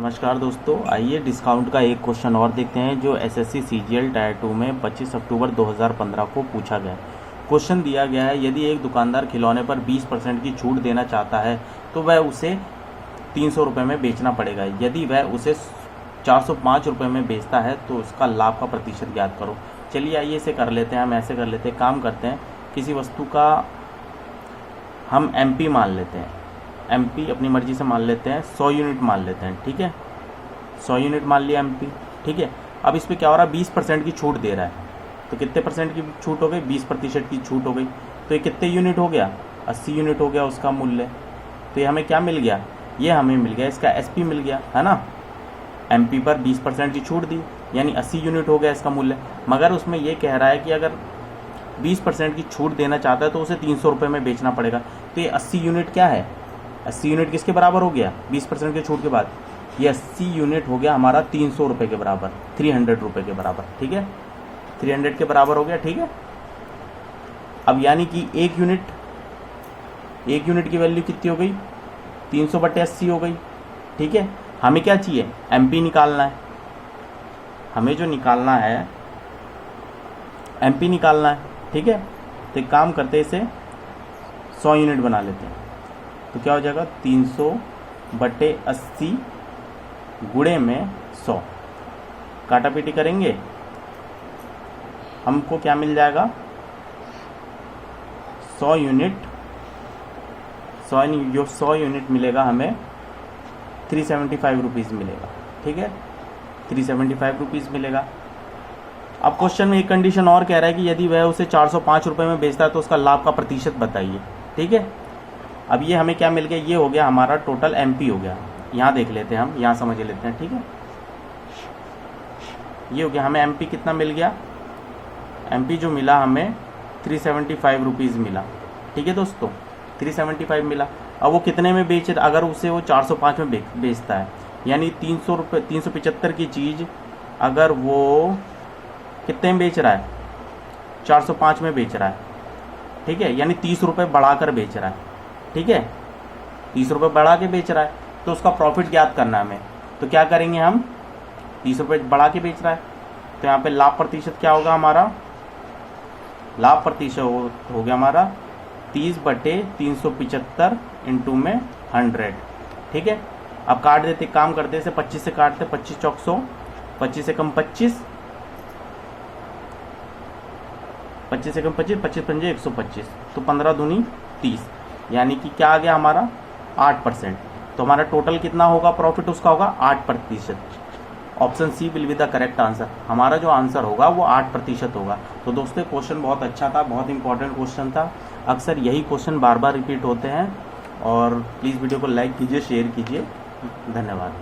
नमस्कार दोस्तों, आइए डिस्काउंट का एक क्वेश्चन और देखते हैं जो एसएससी सीजीएल टायर 2 में 25 अक्टूबर 2015 को पूछा गया। क्वेश्चन दिया गया है, यदि एक दुकानदार खिलौने पर 20% की छूट देना चाहता है तो वह उसे 300 रुपये में बेचना पड़ेगा। यदि वह उसे 405 रुपये में बेचता है तो उसका लाभ का प्रतिशत ज्ञात करो। चलिए आइए इसे कर लेते हैं। हम ऐसे कर लेते हैं, काम करते हैं। किसी वस्तु का हम MP मान लेते हैं, MP अपनी मर्जी से मान लेते हैं, 100 यूनिट मान लेते हैं। ठीक है, 100 यूनिट मान लिया MP। ठीक है, अब इस पर क्या हो रहा है, 20% की छूट दे रहा है। तो कितने परसेंट की छूट हो गई, 20% की छूट हो गई। तो ये कितने यूनिट हो गया, 80 यूनिट हो गया उसका मूल्य। तो ये हमें क्या मिल गया, ये हमें मिल गया इसका SP मिल गया, है ना। MP पर 20% की छूट दी यानी 80 यूनिट हो गया इसका मूल्य। मगर उसमें ये कह रहा है कि अगर 20% की छूट देना चाहता है तो उसे 300 रुपये में बेचना पड़ेगा। तो ये 80 यूनिट क्या है, 80 यूनिट किसके बराबर हो गया 20% की छूट के बाद, ये 80 यूनिट हो गया हमारा 300 रुपये के बराबर, 300 रुपये के बराबर। ठीक है, 300 के बराबर हो गया। ठीक है, अब यानी कि एक यूनिट की वैल्यू कितनी हो गई, 300/80 हो गई। ठीक है, हमें क्या चाहिए, MP निकालना है। हमें जो निकालना है MP निकालना है। ठीक है, तो एक काम करते हैं, इसे 100 यूनिट बना लेते हैं। तो क्या हो जाएगा, 300/80 गुणे में 100, काटा पीटी करेंगे, हमको क्या मिल जाएगा, 100 यूनिट, 100 यूनिट मिलेगा हमें 375 रुपीज़ मिलेगा। ठीक है, 375 रुपीज़ मिलेगा। अब क्वेश्चन में एक कंडीशन और कह रहा है कि यदि वह उसे 405 रुपये में बेचता है तो उसका लाभ का प्रतिशत बताइए। ठीक है, अब ये हमें क्या मिल गया, ये हो गया हमारा टोटल MP हो गया। यहाँ देख लेते हैं, हम यहाँ समझ लेते हैं। ठीक है, ये हो गया हमें MP कितना मिल गया, MP जो मिला हमें 375 रुपीज़ मिला। ठीक है दोस्तों, 375 मिला। अब वो कितने में बेच, अगर उसे वो 405 में बेचता है यानी 300 रुपये, 375 की चीज़ अगर वो कितने में बेच रहा है, 405 में बेच रहा है। ठीक है, यानी 30 रुपये बढ़ाकर बेच रहा है। ठीक है, 30 रुपये बढ़ा के बेच रहा है तो उसका प्रॉफिट ज्ञात करना है हमें। तो क्या करेंगे हम, 30 रुपये बढ़ा के बेच रहा है तो यहाँ पे लाभ प्रतिशत क्या होगा हमारा, लाभ प्रतिशत हो गया हमारा 30/375 इंटू में 100। ठीक है, अब काट देते, काम करते, इसे 25 से काटते, 25 चौक 100, 25 से कम 25, 25 से कम 25, 25 पंजे 125, तो 15 दूनी 30, यानी कि क्या आ गया हमारा 8%। तो हमारा टोटल कितना होगा, प्रॉफिट उसका होगा 8%। Option C will be the correct answer. हमारा जो आंसर होगा वो 8% होगा। तो दोस्तों क्वेश्चन बहुत अच्छा था, बहुत इंपॉर्टेंट क्वेश्चन था। अक्सर यही क्वेश्चन बार बार रिपीट होते हैं। और प्लीज़ वीडियो को लाइक कीजिए, शेयर कीजिए। धन्यवाद।